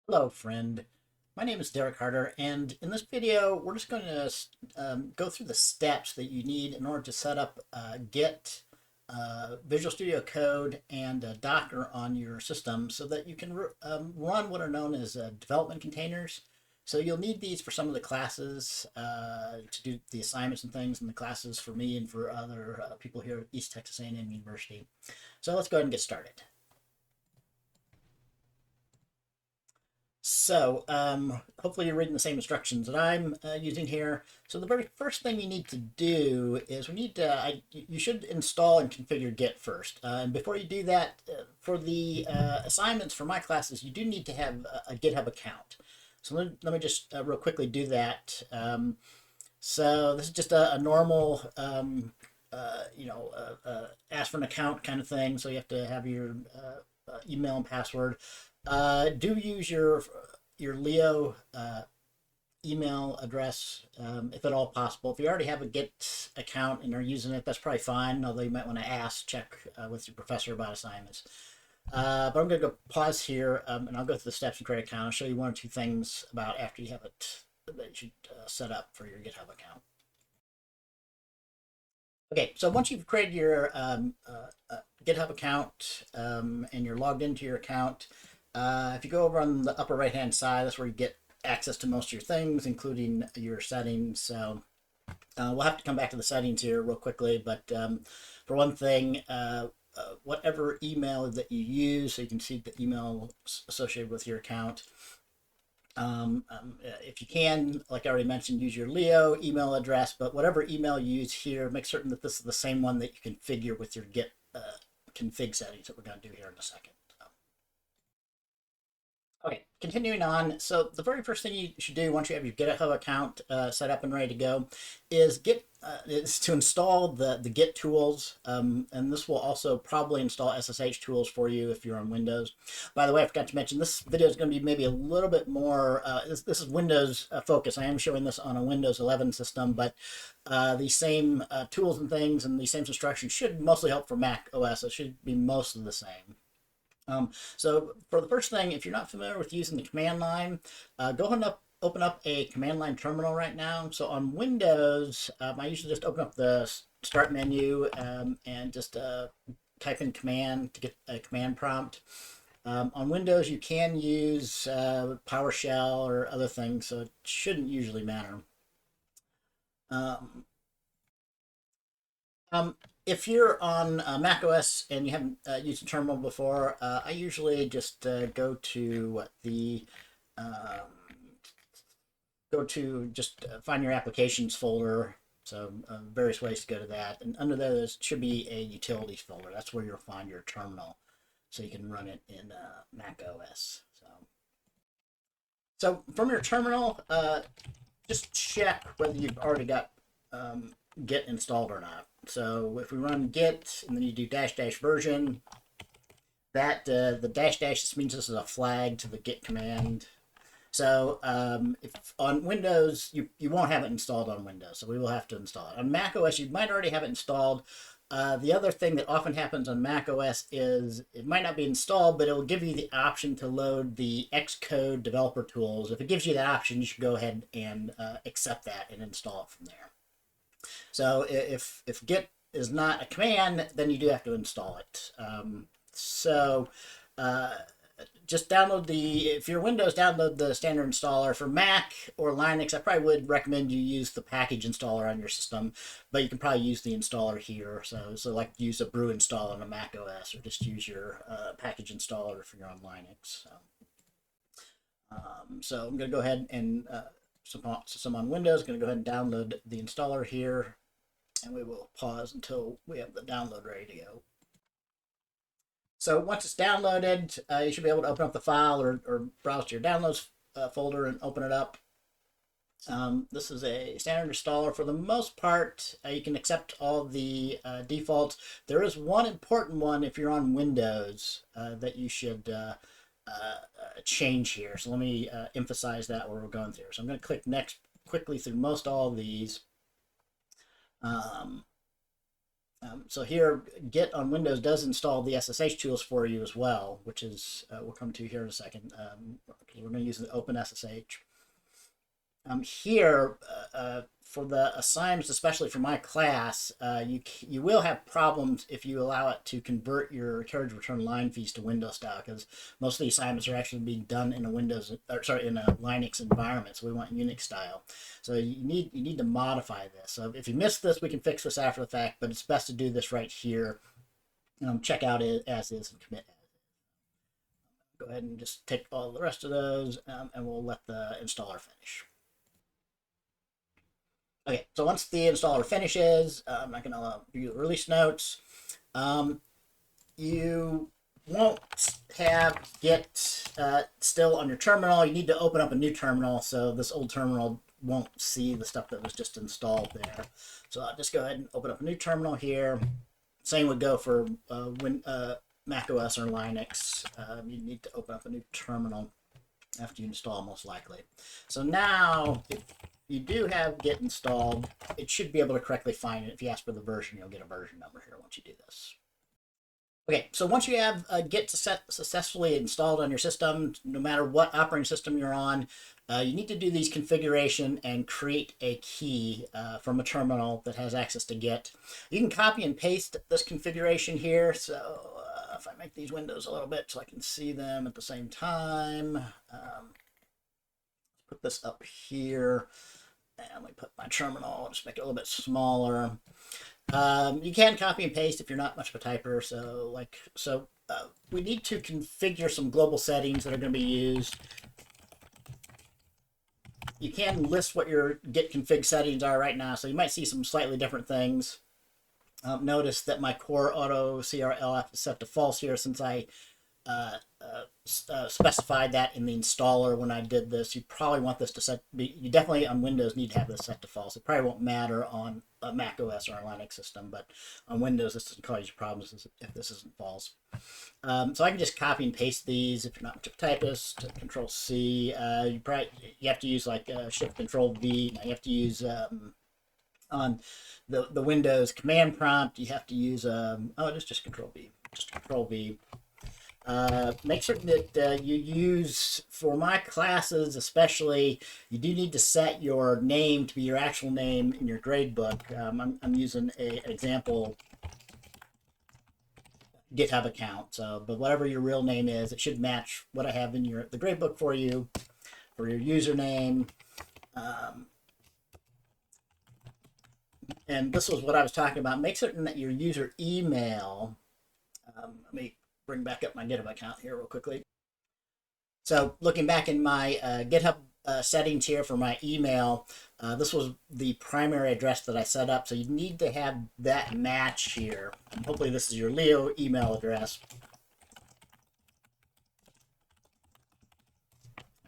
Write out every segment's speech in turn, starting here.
Hello, friend. My name is Derek Harder, and in this video, we're just going to go through the steps that you need in order to set up Git, Visual Studio Code, and Docker on your system so that you can run what are known as development containers. So you'll need these for some of the classes to do the assignments and things, and the classes for me and for other people here at East Texas A&M University. So let's go ahead and get started. So hopefully you're reading the same instructions that I'm using here. So the very first thing you need to do is you should install and configure Git first. And before you do that, for the assignments for my classes, you do need to have a GitHub account. So let me just real quickly do that. So this is just a normal, ask for an account kind of thing. So you have to have your email and password. Do use your Leo email address if at all possible. If you already have a Git account and are using it, that's probably fine, although you might want to check with your professor about assignments. But I'm going to go pause here and I'll go through the steps and create an account. I'll show you one or two things about after you have it that you should set up for your GitHub account. Okay, so once you've created your GitHub account and you're logged into your account, if you go over on the upper right-hand side, that's where you get access to most of your things, including your settings. So we'll have to come back to the settings here real quickly, but for one thing, whatever email that you use, so you can see the email associated with your account. If you can, like I already mentioned, use your Leo email address, but whatever email you use here, make certain that this is the same one that you configure with your Git config settings that we're going to do here in a second. Okay, continuing on. So the very first thing you should do once you have your GitHub account set up and ready to go is to install the Git tools, and this will also probably install SSH tools for you if you're on Windows. By the way, I forgot to mention this video is going to be maybe a little bit more. This is Windows focused. I am showing this on a Windows 11 system, but the same tools and things and the same instructions should mostly help for Mac OS. It should be most of the same. So for the first thing, if you're not familiar with using the command line, go ahead and open up a command line terminal right now. So on Windows, I usually just open up the start menu and just type in command to get a command prompt. On Windows, you can use PowerShell or other things, so it shouldn't usually matter. Um, if you're on macOS and you haven't used a terminal before, I usually just go to find your applications folder. So various ways to go to that, and under there should be a utilities folder. That's where you'll find your terminal, so you can run it in macOS. So from your terminal, just check whether you've already got Git installed or not. So if we run Git and then you do -- version, that the -- just means this is a flag to the Git command. So if on Windows, you won't have it installed on Windows, so we will have to install it. On macOS, you might already have it installed. The other thing that often happens on macOS is it might not be installed, but it will give you the option to load the Xcode developer tools. If it gives you that option, you should go ahead and accept that and install it from there. So if Git is not a command, then you do have to install it. Just download if you're Windows, download the standard installer. For Mac or Linux, I probably would recommend you use the package installer on your system, but you can probably use the installer here. So like use a brew install on a Mac OS, or just use your package installer if you're on Linux. So I'm going to go ahead and some on Windows. I'm going to go ahead and download the installer here, and we will pause until we have the download ready to go. So once it's downloaded, you should be able to open up the file or browse to your downloads folder and open it up. This is a standard installer. For the most part, you can accept all the defaults. There is one important one if you're on Windows that you should change here. So let me emphasize that where we're going through. So I'm going to click next quickly through most all of these. So here, Git on Windows does install the SSH tools for you as well, which is, we'll come to here in a second. We're going to use the OpenSSH. Here, for the assignments, especially for my class, you will have problems if you allow it to convert your carriage return line fees to Windows style, because most of the assignments are actually being done in a in a Linux environment. So we want Unix style. So you need to modify this. So if you missed this, we can fix this after the fact, but it's best to do this right here. Check out it as is and commit as is. Go ahead and just take all the rest of those, and we'll let the installer finish. Okay, so once the installer finishes, I'm not going to view the release notes. You won't have Git still on your terminal. You need to open up a new terminal, so this old terminal won't see the stuff that was just installed there. So I'll just go ahead and open up a new terminal here. Same would go for macOS or Linux. You need to open up a new terminal after you install, most likely. So now, if you do have Git installed, it should be able to correctly find it. If you ask for the version, you'll get a version number here once you do this. Okay, so once you have Git successfully installed on your system, no matter what operating system you're on, you need to do these configuration and create a key from a terminal that has access to Git. You can copy and paste this configuration here. So if I make these windows a little bit so I can see them at the same time, put this up here, and let me put my terminal, just make it a little bit smaller. You can copy and paste if you're not much of a typer. So we need to configure some global settings that are going to be used. You can list what your Git config settings are right now, so you might see some slightly different things. Notice that my core auto CRLF is set to false here, since I specified that in the installer when I did this. You probably want this to you definitely on Windows need to have this set to false. It probably won't matter on a Mac OS or a Linux system, but on Windows this doesn't cause you problems if this isn't false. So I can just copy and paste these. If you're not much of a typist, Control C. You have to use like Shift Control V. Now you have to use on the Windows command prompt. You have to use it's just Control V. Just Control V. Make certain that you use, for my classes especially, you do need to set your name to be your actual name in your gradebook. I'm using an example GitHub account, but whatever your real name is, it should match what I have in the gradebook for you, for your username. And this was what I was talking about. Make certain that your user email, let me bring back up my GitHub account here real quickly. So looking back in my GitHub settings here for my email, this was the primary address that I set up. So you need to have that match here. And hopefully this is your Leo email address.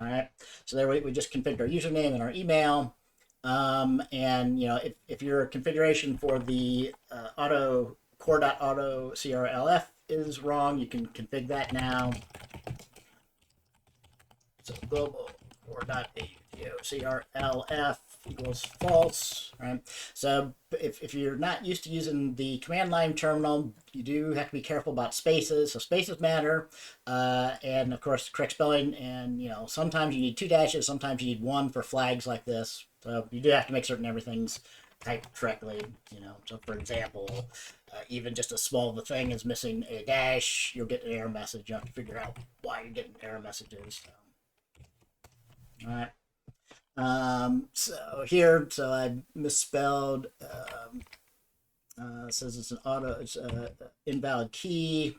All right, so there we just configured our username and our email. And if your configuration for the core.auto CRLF is wrong, you can configure that now. So global core.auto equals false, right? So if you're not used to using the command line terminal, you do have to be careful about spaces. So spaces matter, and of course correct spelling. And sometimes you need 2 dashes, sometimes you need 1 for flags like this. So you do have to make certain everything's typed correctly. So for example, even just as small of a thing as missing a dash, you'll get an error message. You have to figure out why you're getting error messages. All right. So here, I misspelled. It says it's an invalid key.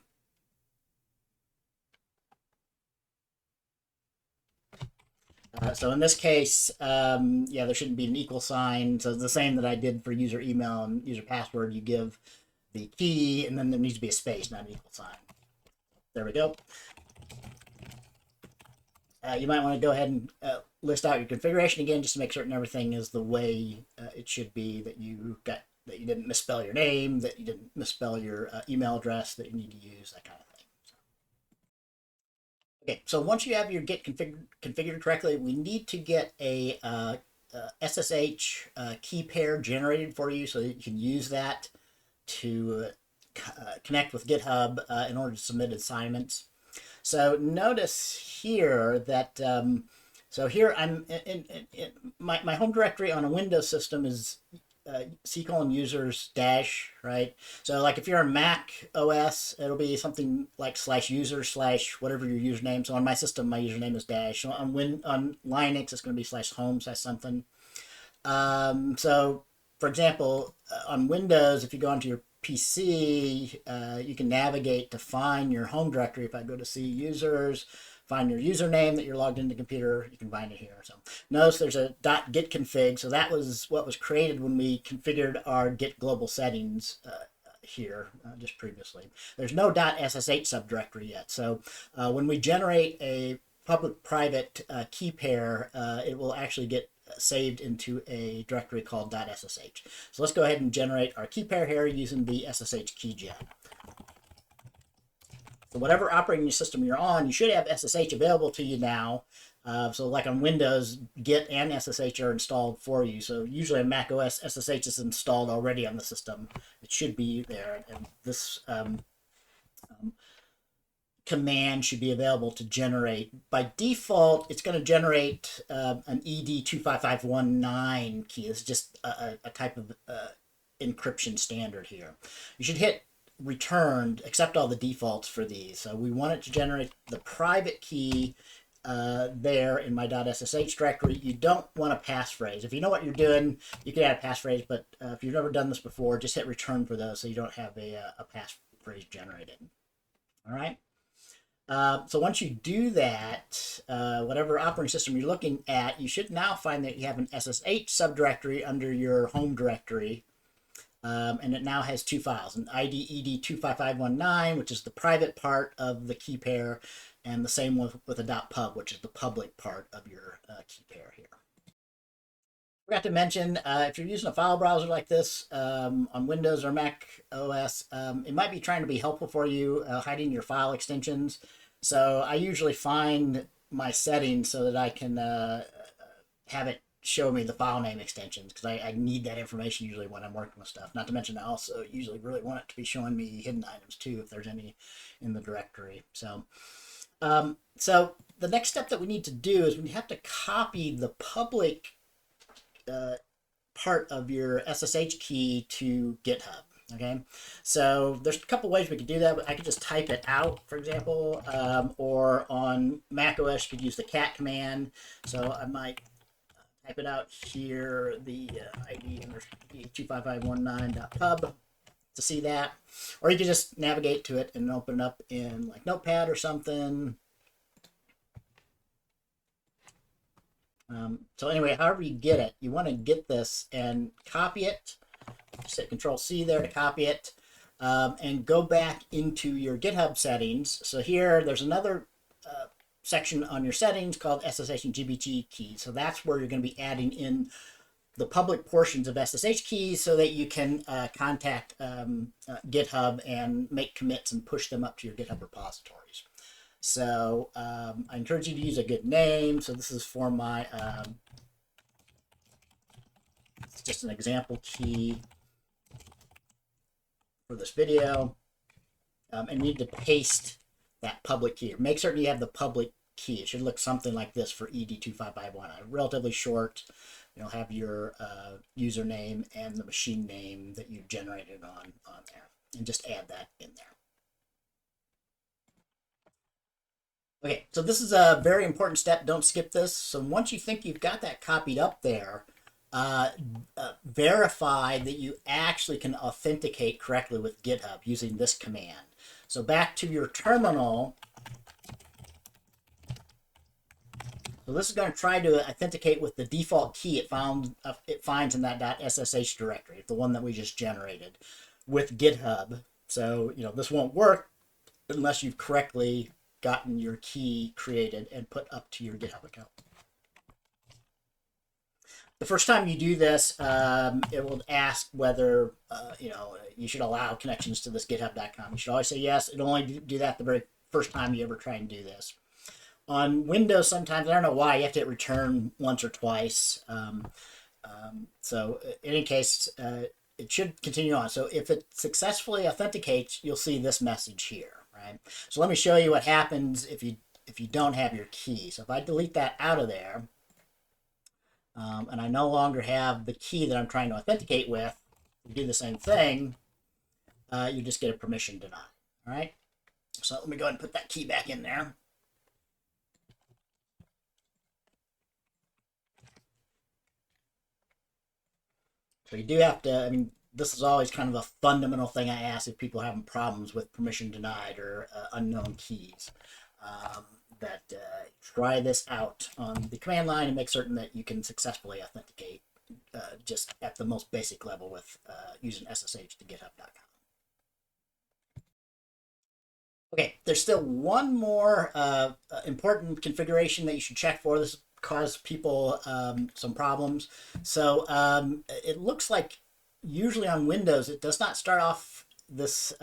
So in this case, there shouldn't be an equal sign. So it's the same that I did for user email and user password. You give the key, and then there needs to be a space, not an equal sign. There we go. You might want to go ahead and list out your configuration again, just to make certain everything is the way it should be. That you didn't misspell your name, that you didn't misspell your email address that you need to use, that kind of thing. Okay, so once you have your Git configured correctly, we need to get a SSH key pair generated for you so that you can use that to connect with GitHub in order to submit assignments. So notice here that, so here I'm in my home directory on a Windows system is C:\users dash, right? So like if you're on Mac OS, it'll be something like /user/ whatever your username. So on my system, my username is dash. So on Linux, it's going to be /home/something. So for example, on Windows, if you go onto your PC, you can navigate to find your home directory. If I go to C users, find your username that you're logged into the computer, you can find it here. So notice there's a .git config. So that was what was created when we configured our Git global settings here just previously. There's no .ssh subdirectory yet. So when we generate a public-private key pair, it will actually get saved into a directory called .ssh. So let's go ahead and generate our key pair here using the SSH keygen. So whatever operating system you're on, you should have SSH available to you now. So like on Windows, Git and SSH are installed for you. So usually on macOS, SSH is installed already on the system. It should be there. And this command should be available to generate. By default, it's going to generate an ED25519 key. It's just a type of encryption standard here. You should hit return, accept all the defaults for these. So we want it to generate the private key there in my .ssh directory. You don't want a passphrase. If you know what you're doing, you can add a passphrase, but if you've never done this before, just hit return for those so you don't have a passphrase generated. All right. So once you do that, whatever operating system you're looking at, you should now find that you have an SSH subdirectory under your home directory. And it now has two files, an ID ED25519, which is the private part of the key pair, and the same with a .pub, which is the public part of your key pair here. Forgot to mention, if you're using a file browser like this on Windows or Mac OS, it might be trying to be helpful for you hiding your file extensions. So I usually find my settings so that I can have it show me the file name extensions, because I need that information usually when I'm working with stuff. Not to mention I also usually really want it to be showing me hidden items too if there's any in the directory. So so the next step that we need to do is we have to copy the public part of your SSH key to GitHub. Okay, so there's a couple ways we could do that. I could just type it out, for example, or on macOS you could use the cat command. So I might type it out here, the ID 25519.pub to see that, or you can just navigate to it and open it up in like Notepad or something. So anyway, however you get it, you want to get this and copy it. Just hit Control-C there to copy it, and go back into your GitHub settings. So here, there's another section on your settings called SSH and GBT keys. So that's where you're going to be adding in the public portions of SSH keys so that you can contact GitHub and make commits and push them up to your GitHub repositories. So I encourage you to use a good name. So this is for my, it's just an example key for this video. And you need to paste that public key. Make certain you have the public key. It should look something like this for ED25519. Relatively short. You'll have your username and the machine name that you generated on there. And just add that in there. Okay, so this is a very important step. Don't skip this. So once you think you've got that copied up there, verify that you actually can authenticate correctly with GitHub using this command. So back to your terminal. So this is going to try to authenticate with the default key it finds in that .ssh directory, the one that we just generated, with GitHub. So this won't work unless you've correctly gotten your key created and put up to your GitHub account. The first time you do this, it will ask whether you should allow connections to this github.com. You should always say yes. It'll only do that the very first time you ever try and do this. On Windows, sometimes, I don't know why, you have to hit return once or twice. So in any case, it should continue on. So if it successfully authenticates, you'll see this message here, right? So let me show you what happens if you don't have your key. So if I delete that out of there, and I no longer have the key that I'm trying to authenticate with, you do the same thing, you just get a permission denied. All right. So let me go ahead and put that key back in there. So you do have to, I mean, this is always kind of a fundamental thing I ask if people are having problems with permission denied or unknown keys. Try this out on the command line and make certain that you can successfully authenticate just at the most basic level with using SSH to github.com. Okay, there's still one more important configuration that you should check for. This cause people some problems. So it looks like usually on Windows, it does not start off this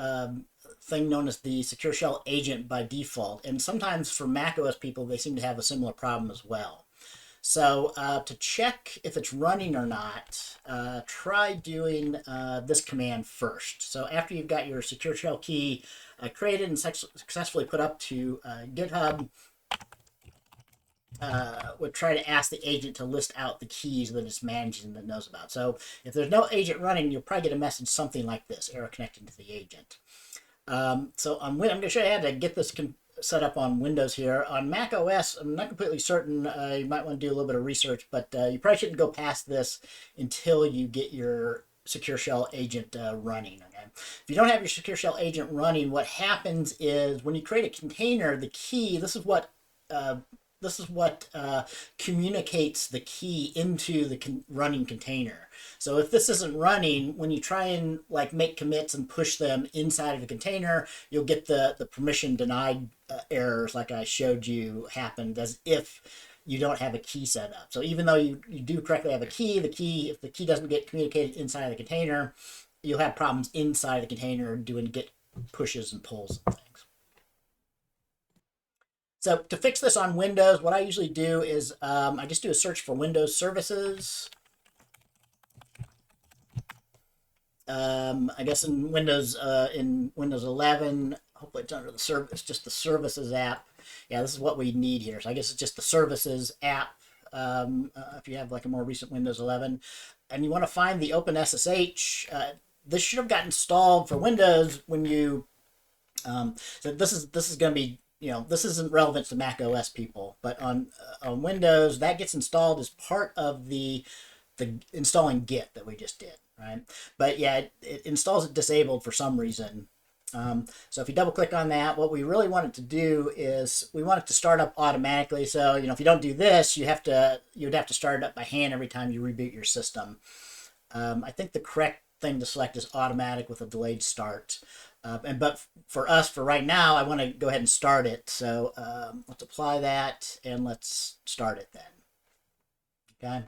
thing known as the Secure Shell agent by default. And sometimes for macOS people, they seem to have a similar problem as well. So to check if it's running or not, try doing this command first. So after you've got your Secure Shell key created and successfully put up to GitHub, would try to ask the agent to list out the keys that it's managing that knows about. So if there's no agent running, you'll probably get a message something like this, error connected to the agent. So I'm going to show you how to get this set up on Windows here. On Mac OS, I'm not completely certain. You might want to do a little bit of research, but you probably shouldn't go past this until you get your Secure Shell agent running. Okay? If you don't have your Secure Shell agent running, what happens is when you create a container, the key, this is what communicates the key into the running container. So if this isn't running, when you try and like make commits and push them inside of the container, you'll get the permission denied errors like I showed you happened as if you don't have a key set up. So even though you do correctly have a key, if the key doesn't get communicated inside of the container, you'll have problems inside the container doing git pushes and pulls and things. So to fix this on Windows, what I usually do is I just do a search for Windows services. I guess in Windows 11, hopefully it's under the service, just the services app. Yeah, this is what we need here. So I guess it's just the services app. If you have like a more recent Windows 11, and you want to find the OpenSSH, this should have got installed for Windows when you. So this is going to be. This isn't relevant to Mac OS people, but on Windows, that gets installed as part of the installing Git that we just did, right? But yeah, it installs it disabled for some reason. So if you double click on that, what we really want it to do is we want it to start up automatically. So, if you don't do this, you would have to start it up by hand every time you reboot your system. I think the correct thing to select is automatic with a delayed start. But for us, for right now, I want to go ahead and start it. So let's apply that and let's start it then. Okay.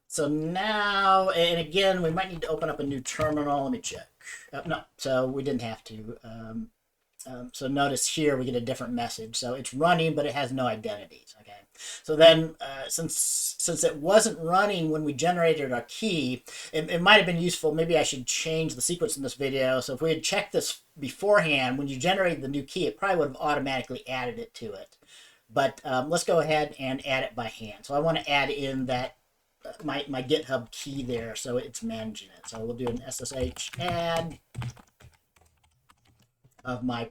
So now, and again, we might need to open up a new terminal. Let me check. No, so we didn't have to. So notice here we get a different message. So it's running, but it has no identities. Okay. So then, since it wasn't running when we generated our key, it might have been useful. Maybe I should change the sequence in this video. So if we had checked this beforehand, when you generated the new key, it probably would have automatically added it to it. But let's go ahead and add it by hand. So I want to add in that my GitHub key there, so it's managing it. So we'll do an SSH add of my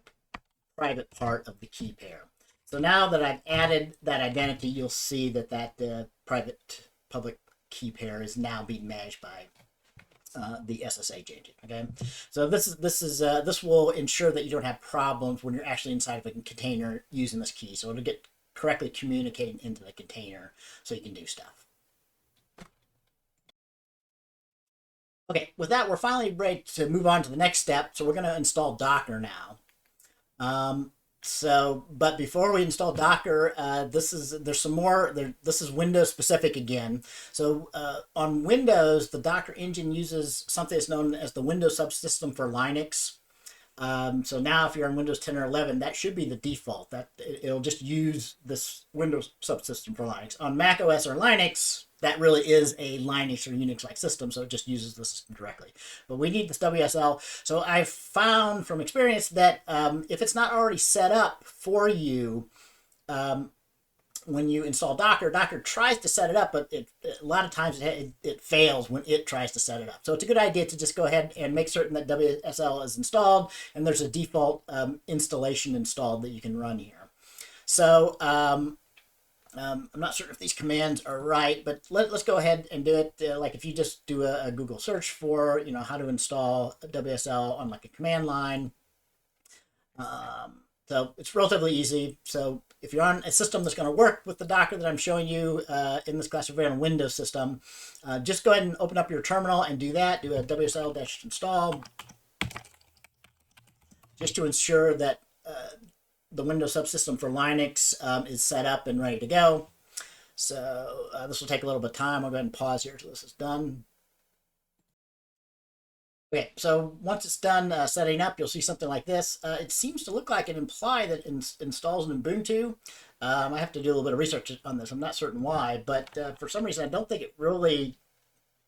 private part of the key pair. So now that I've added that identity, you'll see that private public key pair is now being managed by the SSH agent. Okay, so this will ensure that you don't have problems when you're actually inside of a container using this key. So it'll get correctly communicating into the container so you can do stuff. Okay, with that, we're finally ready to move on to the next step. So we're going to install Docker now. But before we install Docker, this is Windows specific again. So on Windows, the Docker engine uses something that's known as the Windows Subsystem for Linux. So now if you're on Windows 10 or 11, that should be the default. That it'll just use this Windows Subsystem for Linux. On Mac OS or Linux, that really is a Linux or Unix-like system, so it just uses the system directly. But we need this WSL. So I've found from experience that if it's not already set up for you, when you install Docker, Docker tries to set it up, but a lot of times it fails when it tries to set it up. So it's a good idea to just go ahead and make certain that WSL is installed, and there's a default installation installed that you can run here. So I'm not sure if these commands are right, but let's go ahead and do it. Like if you just do a Google search for, how to install WSL on like a command line. So it's relatively easy. So if you're on a system that's going to work with the Docker that I'm showing you in this class, if you're on a Windows system, just go ahead and open up your terminal and do that. Do a WSL-install just to ensure that the Windows subsystem for Linux is set up and ready to go. So this will take a little bit of time. I'll go ahead and pause here until this is done. Okay, so once it's done setting up, you'll see something like this. It seems to look like an imply that installs an Ubuntu. I have to do a little bit of research on this. I'm not certain why, but for some reason, I don't think it really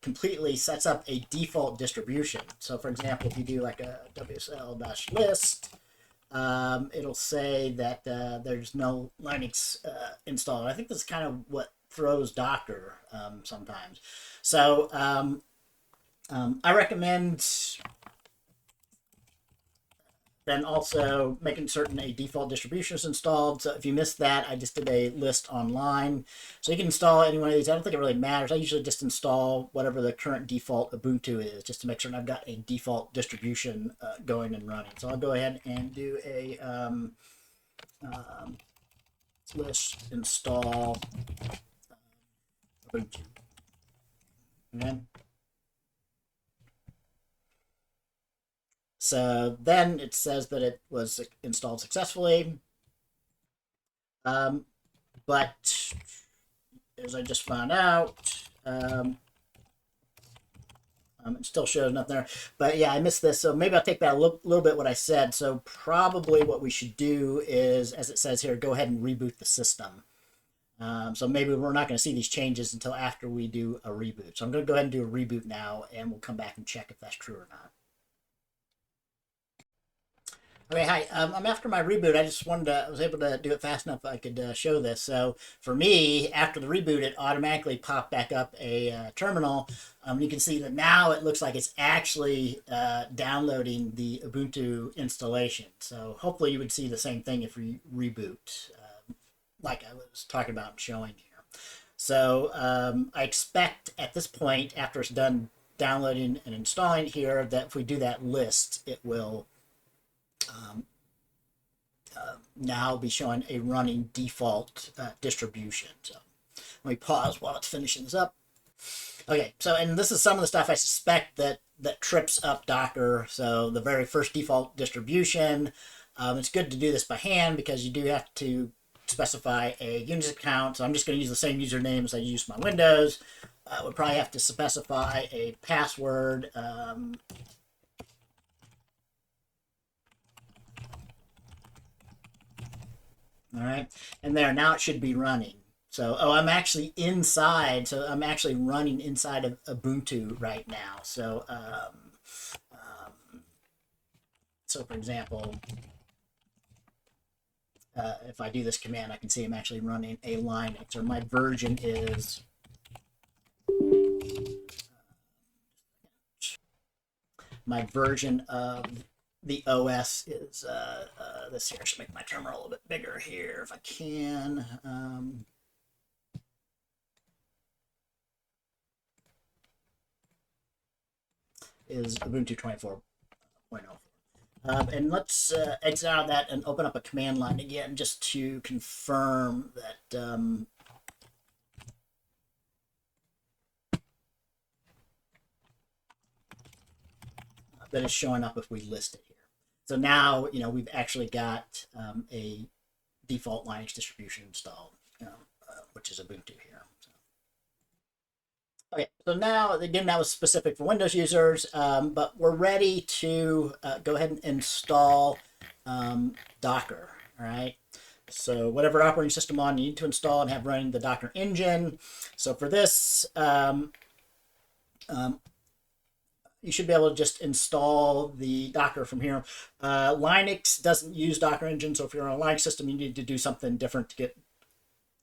completely sets up a default distribution. So for example, if you do like a WSL-list, it'll say that there's no Linux installed. I think this is kind of what throws Docker sometimes. So I recommend then also making certain a default distribution is installed. So if you missed that, I just did a list online. So you can install any one of these. I don't think it really matters. I usually just install whatever the current default Ubuntu is, just to make sure I've got a default distribution going and running. So I'll go ahead and do a list install Ubuntu. Okay. So then it says that it was installed successfully. But as I just found out, it still shows nothing there. But yeah, I missed this. So maybe I'll take back a little bit what I said. So probably what we should do is, as it says here, go ahead and reboot the system. So maybe we're not going to see these changes until after we do a reboot. So I'm going to go ahead and do a reboot now, and we'll come back and check if that's true or not. Okay, hi. I'm after my reboot. I just I was able to do it fast enough I could show this. So for me, after the reboot, it automatically popped back up a terminal. You can see that now it looks like it's actually downloading the Ubuntu installation. So hopefully you would see the same thing if we reboot, like I was talking about and showing here. So I expect at this point, after it's done downloading and installing here, that if we do that list, it will now be showing a running default distribution. So let me pause while it's finishing this up. Okay, so and this is some of the stuff I suspect that trips up Docker. So the very first default distribution, it's good to do this by hand because you do have to specify a Unix account. So I'm just going to use the same username as I use my Windows. We'll probably have to specify a password. All right, and there, now it should be running. So, I'm actually inside. So I'm actually running inside of Ubuntu right now. So, so for example, if I do this command, I can see I'm actually running a Linux, or my version is of the OS is this here. I should make my terminal a little bit bigger here if I can. Is Ubuntu 24.04. And let's exit out of that and open up a command line again just to confirm that that is showing up if we list it here. So now, we've actually got a default Linux distribution installed, which is Ubuntu here. So. Okay, so now, again, that was specific for Windows users, but we're ready to go ahead and install Docker, all right? So whatever operating system on you need to install and have running the Docker engine. So for this, you should be able to just install the Docker from here. Linux doesn't use Docker engine, so if you're on a Linux system, you need to do something different to get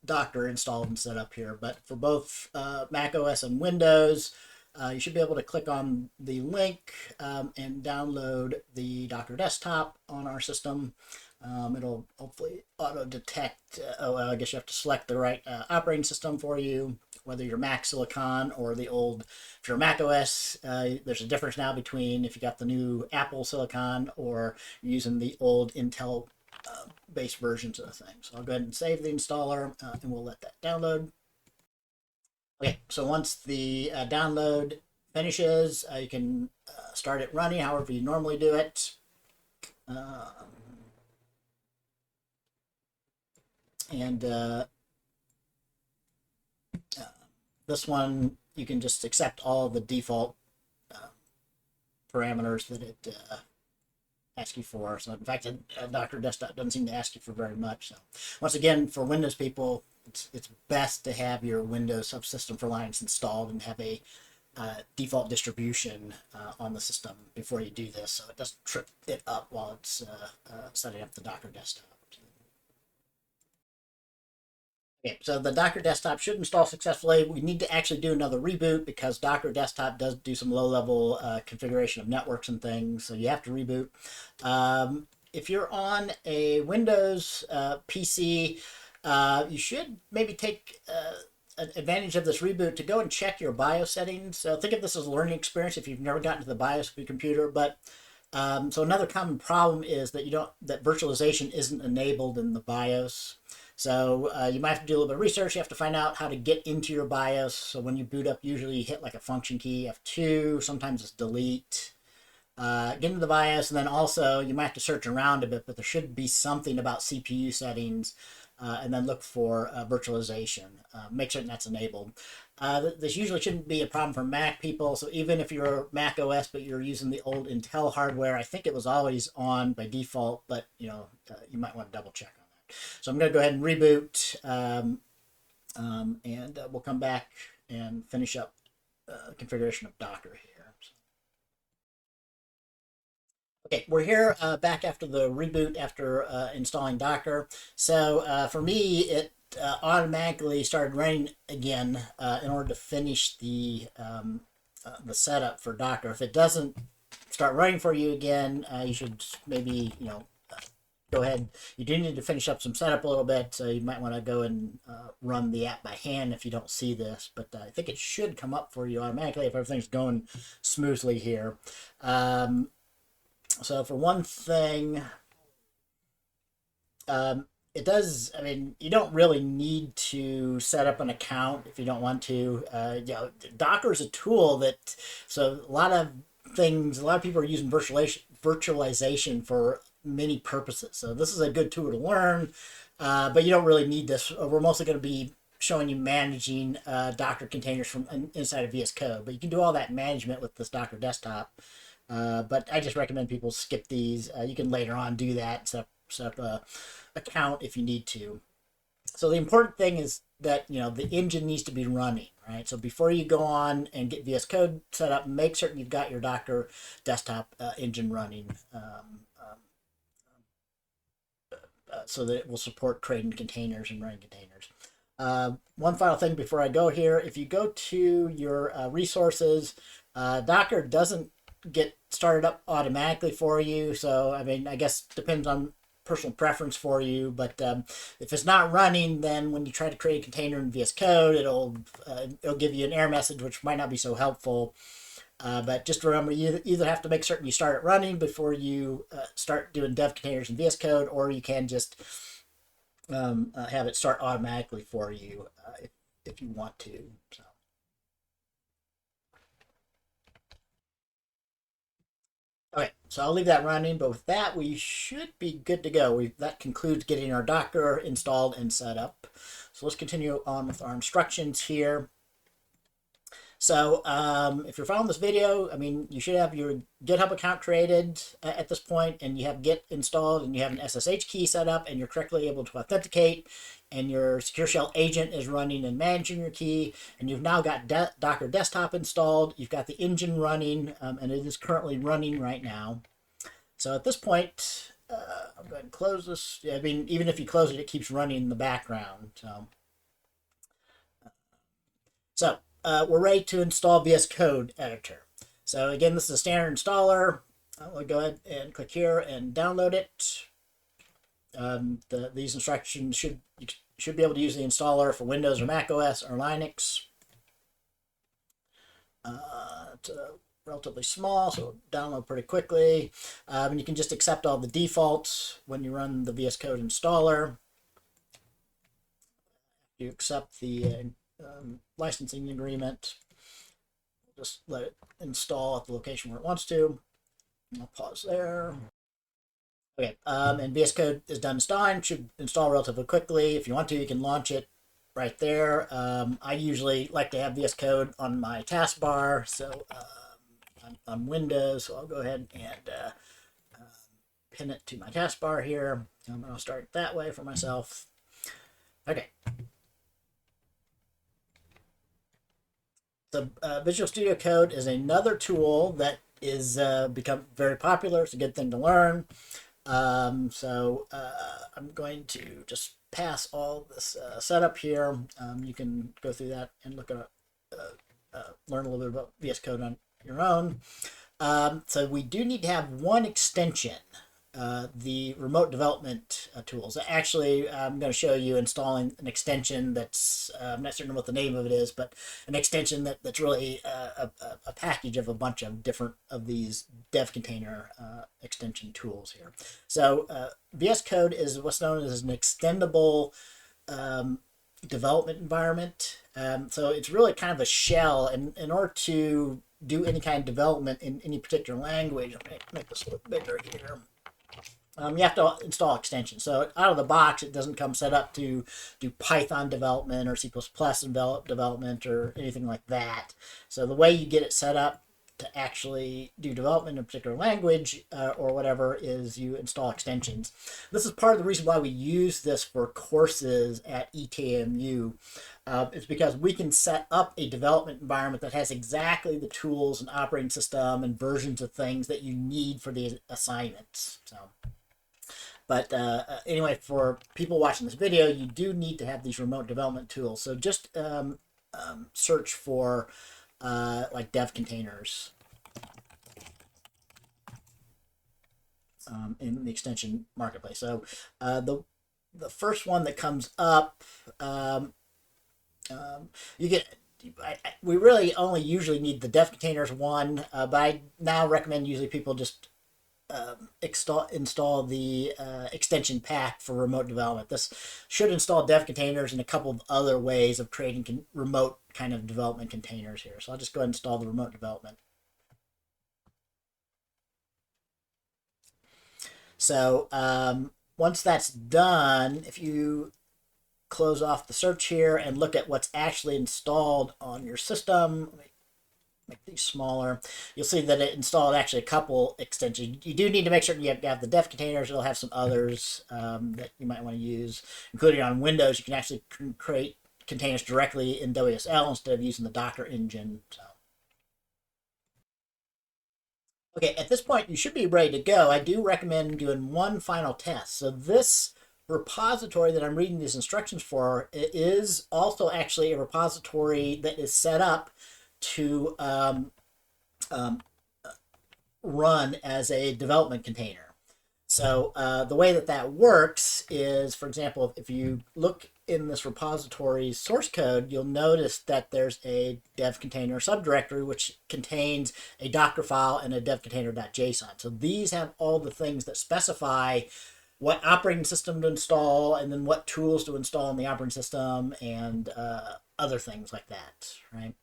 Docker installed and set up here. But for both macOS and Windows, you should be able to click on the link and download the Docker desktop on our system. It'll hopefully auto detect. Well, I guess you have to select the right operating system for you, whether you're Mac Silicon or the old. If you're Mac OS, there's a difference now between if you got the new Apple Silicon or you're using the old Intel based versions of the thing. So I'll go ahead and save the installer and we'll let that download. Okay, so once the download finishes, you can start it running however you normally do it. This one, you can just accept all the default parameters that it asks you for. So in fact, Docker Desktop doesn't seem to ask you for very much. So once again, for Windows people, it's best to have your Windows Subsystem for Linux installed and have a default distribution on the system before you do this, so it doesn't trip it up while it's setting up the Docker Desktop. Okay, so the Docker Desktop should install successfully. We need to actually do another reboot because Docker Desktop does do some low-level configuration of networks and things, so you have to reboot. If you're on a Windows PC, you should maybe take advantage of this reboot to go and check your BIOS settings. So think of this as a learning experience if you've never gotten to the BIOS of your computer. But so another common problem is that that virtualization isn't enabled in the BIOS. So you might have to do a little bit of research. You have to find out how to get into your BIOS. So when you boot up, usually you hit like a function key, F2, sometimes it's delete. Get into the BIOS, and then also you might have to search around a bit, but there should be something about CPU settings, and then look for virtualization. Make certain that's enabled. This usually shouldn't be a problem for Mac people, so even if you're Mac OS but you're using the old Intel hardware, I think it was always on by default, but you might want to double check on that. So I'm going to go ahead and reboot, and we'll come back and finish up configuration of Docker here. Okay, we're here back after the reboot after installing Docker. So for me, it automatically started running again in order to finish the setup for Docker. If it doesn't start running for you again, you should maybe go ahead. You do need to finish up some setup a little bit, so you might want to go and run the app by hand if you don't see this. But I think it should come up for you automatically if everything's going smoothly here. So for one thing, it does, you don't really need to set up an account if you don't want to. Docker is a tool so a lot of people are using virtualization for many purposes. So this is a good tool to learn, but you don't really need this. We're mostly going to be showing you managing Docker containers from inside of VS Code, but you can do all that management with this Docker desktop. But I just recommend people skip these. You can later on do that, set up a account if you need to. So the important thing is that the engine needs to be running, right? So before you go on and get VS Code set up, make certain you've got your Docker desktop engine running, so that it will support creating containers and running containers. One final thing before I go here, if you go to your resources, Docker doesn't get started up automatically for you. So I guess depends on personal preference for you, but if it's not running, then when you try to create a container in VS Code, it'll give you an error message, which might not be so helpful. But just remember, you either have to make certain you start it running before you start doing DevContainers in VS Code, or you can just have it start automatically for you if you want to. So. Okay, so I'll leave that running, but with that, we should be good to go. That concludes getting our Docker installed and set up. So let's continue on with our instructions here. So if you're following this video, I mean, you should have your GitHub account created at this point, and you have Git installed, and you have an SSH key set up, and you're correctly able to authenticate, and your Secure Shell agent is running and managing your key, and you've now got Docker Desktop installed, you've got the engine running, and it is currently running right now. So at this point, I'm going to close this. I mean, even if you close it, it keeps running in the background. So we're ready to install VSCode editor. So again, this is a standard installer. We'll go ahead and click here and download it. These instructions you should be able to use the installer for Windows or macOS or Linux. It's relatively small, so it'll download pretty quickly. And you can just accept all the defaults when you run the VSCode installer. You accept the licensing agreement. Just let it install at the location where it wants to. I'll pause there. Okay, and VS Code is done installing. Should install relatively quickly. If you want to, you can launch it right there. I usually like to have VS Code on my taskbar, so I'm on Windows, so I'll go ahead and pin it to my taskbar here. And I'll start it that way for myself. Okay. So Visual Studio Code is another tool that is become very popular. It's a good thing to learn. I'm going to just pass all this setup here. You can go through that and look at learn a little bit about VS Code on your own. So we do need to have one extension, the remote development tools. Actually, I'm going to show you installing an extension that's, I'm not certain what the name of it is, but an extension that's really a package of a bunch of different of these DevContainer extension tools here. So VS Code is what's known as an extendable development environment. So it's really kind of a shell, and in order to do any kind of development in any particular language, I'll make this a little bigger here. You have to install extensions. So out of the box, it doesn't come set up to do Python development or C++ development or anything like that. So the way you get it set up to actually do development in a particular language or whatever is you install extensions. This is part of the reason why we use this for courses at ETMU. It's because we can set up a development environment that has exactly the tools and operating system and versions of things that you need for the assignments. So. But anyway, for people watching this video, you do need to have these remote development tools. So just search for like DevContainers in the extension marketplace. So the first one that comes up, you get. We really only usually need the DevContainers one, but I now recommend usually people just install the extension pack for remote development. This should install DevContainers and a couple of other ways of creating remote kind of development containers here. So I'll just go ahead and install the remote development. So once that's done, if you close off the search here and look at what's actually installed on your system, make these smaller, you'll see that it installed actually a couple extensions. You do need to make sure you have the DevContainers. It'll have some others that you might want to use, including on Windows. You can actually create containers directly in WSL instead of using the Docker engine. So. Okay, at this point, you should be ready to go. I do recommend doing one final test. So this repository that I'm reading these instructions for is also actually a repository that is set up to run as a development container. So the way that works is, for example, if you look in this repository's source code, you'll notice that there's a DevContainer subdirectory which contains a Docker file and a devcontainer.json. So these have all the things that specify what operating system to install and then what tools to install in the operating system and other things like that, right?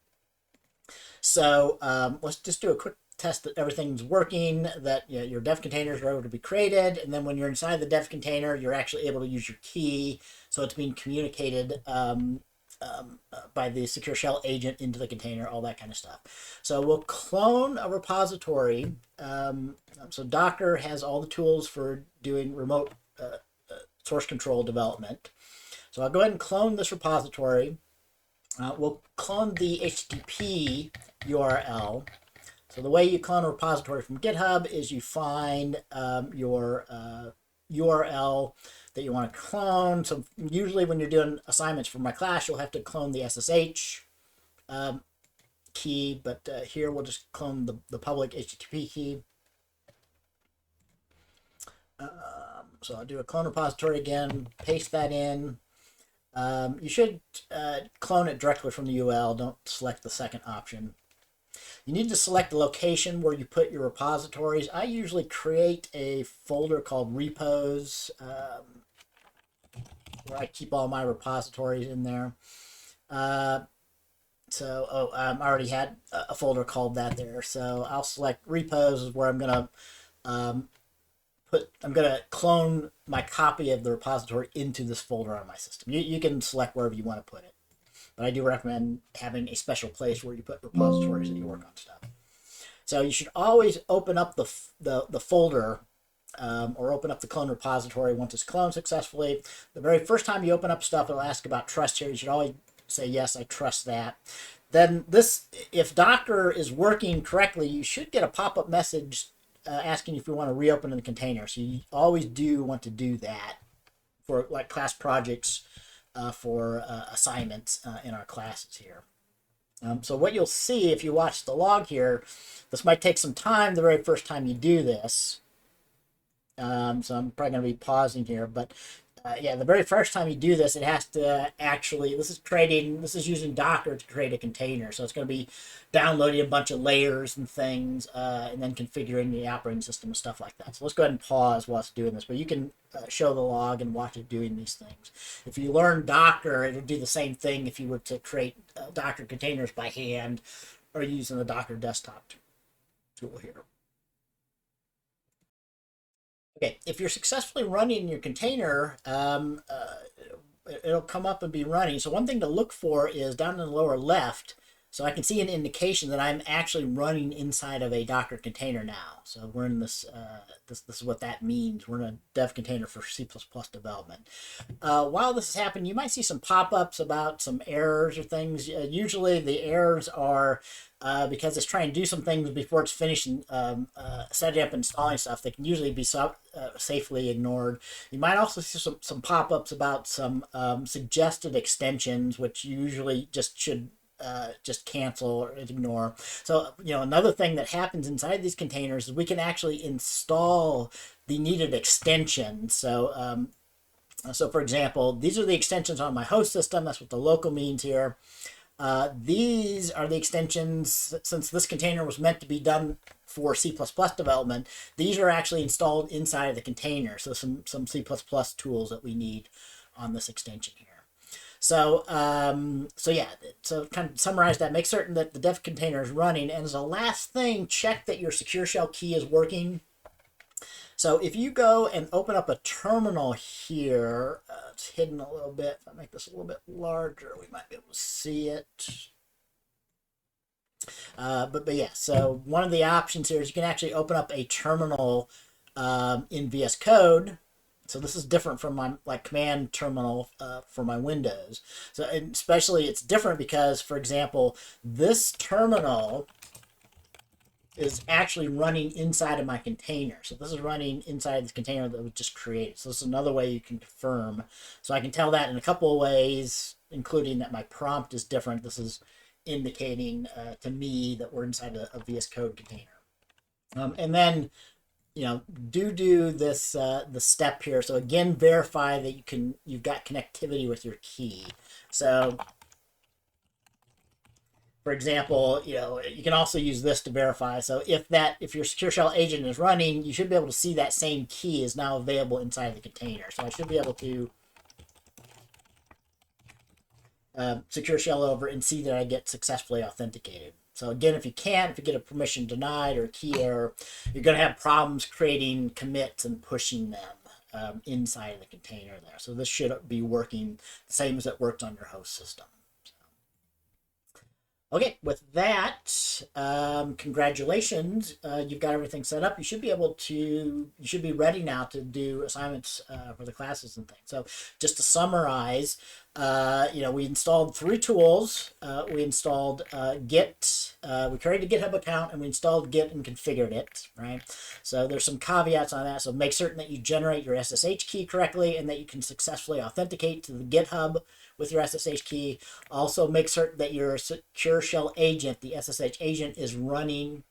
So let's just do a quick test that everything's working, that your DevContainers are able to be created, and then when you're inside the DevContainer, you're actually able to use your key, so it's being communicated by the secure shell agent into the container, all that kind of stuff. So we'll clone a repository. So Docker has all the tools for doing remote source control development. So I'll go ahead and clone this repository. We'll clone the HTTP URL. So the way you clone a repository from GitHub is you find your URL that you want to clone. So usually when you're doing assignments for my class, you'll have to clone the SSH key, but here we'll just clone the public HTTP key. So I'll do a clone repository again, paste that in. You should clone it directly from the UL. Don't select the second option. You need to select the location where you put your repositories. I usually create a folder called repos where I keep all my repositories in there. I already had a folder called that there. So I'll select repos is where I'm gonna clone my copy of the repository into this folder on my system. You can select wherever you want to put it, but I do recommend having a special place where you put repositories that you work on stuff. So you should always open up the folder or open up the clone repository once it's cloned successfully. The very first time you open up stuff, it'll ask about trust here. You should always say, yes, I trust that. Then if Docker is working correctly, you should get a pop-up message asking if you want to reopen the container. So you always do want to do that for like class projects, for assignments in our classes here. So what you'll see if you watch the log here, this might take some time the very first time you do this. So I'm probably going to be pausing here, but yeah, the very first time you do this, it has to actually, this is using Docker to create a container. So it's going to be downloading a bunch of layers and things, and then configuring the operating system and stuff like that. So let's go ahead and pause while it's doing this, but you can show the log and watch it doing these things. If you learn Docker, it'll do the same thing if you were to create Docker containers by hand or using the Docker desktop tool here. Okay, if you're successfully running your container, it'll come up and be running. So one thing to look for is down in the lower left, so I can see an indication that I'm actually running inside of a Docker container now. So we're in this, this is what that means. We're in a dev container for C++ development. While this is happening, you might see some pop-ups about some errors or things. Usually the errors are because it's trying to do some things before it's finishing setting up and installing stuff. They can usually be safely ignored. You might also see some pop-ups about some suggested extensions, which you usually should just cancel or ignore. So, another thing that happens inside these containers is we can actually install the needed extensions. So, for example, these are the extensions on my host system. That's what the local means here. These are the extensions, since this container was meant to be done for C++ development, these are actually installed inside of the container. So some C++ tools that we need on this extension here. So, yeah, so kind of summarize that, make certain that the dev container is running. And as a last thing, check that your secure shell key is working. So if you go and open up a terminal here, it's hidden a little bit. If I make this a little bit larger, we might be able to see it. But yeah, so one of the options here is you can actually open up a terminal in VSCode. So this is different from my command terminal for my Windows. So especially it's different because, for example, this terminal is actually running inside of my container. So this is running inside this container that was just created. So this is another way you can confirm. So I can tell that in a couple of ways, including that my prompt is different. This is indicating to me that we're inside a VS Code container. And then, do this the step here. So again, verify that you've got connectivity with your key. So for example, you can also use this to verify. So if your secure shell agent is running, you should be able to see that same key is now available inside the container. So I should be able to secure shell over and see that I get successfully authenticated. So again, if you get a permission denied or a key error, you're going to have problems creating commits and pushing them inside of the container there. So this should be working the same as it works on your host system. Okay, with that, congratulations. You've got everything set up. You should be ready now to do assignments for the classes and things. So just to summarize, we installed 3 tools. We installed Git, we created a GitHub account, and we installed Git and configured it, right? So there's some caveats on that. So make certain that you generate your SSH key correctly and that you can successfully authenticate to the GitHub with your SSH key. Also make certain that your secure shell agent, the SSH agent, is running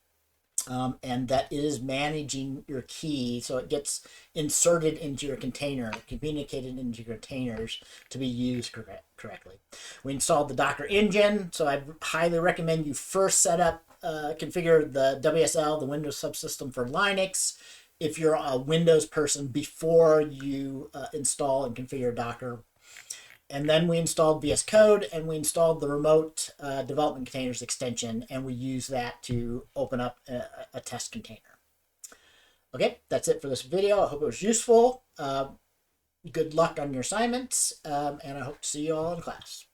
and that is managing your key so it gets inserted into your container, communicated into your containers to be used correctly. We installed the Docker engine, so I highly recommend you first set up, configure the WSL, the Windows subsystem for Linux, if you're a Windows person, before you install and configure Docker. And then we installed VSCode, and we installed the remote development containers extension, and we use that to open up a test container. Okay, that's it for this video. I hope it was useful. Good luck on your assignments, and I hope to see you all in class.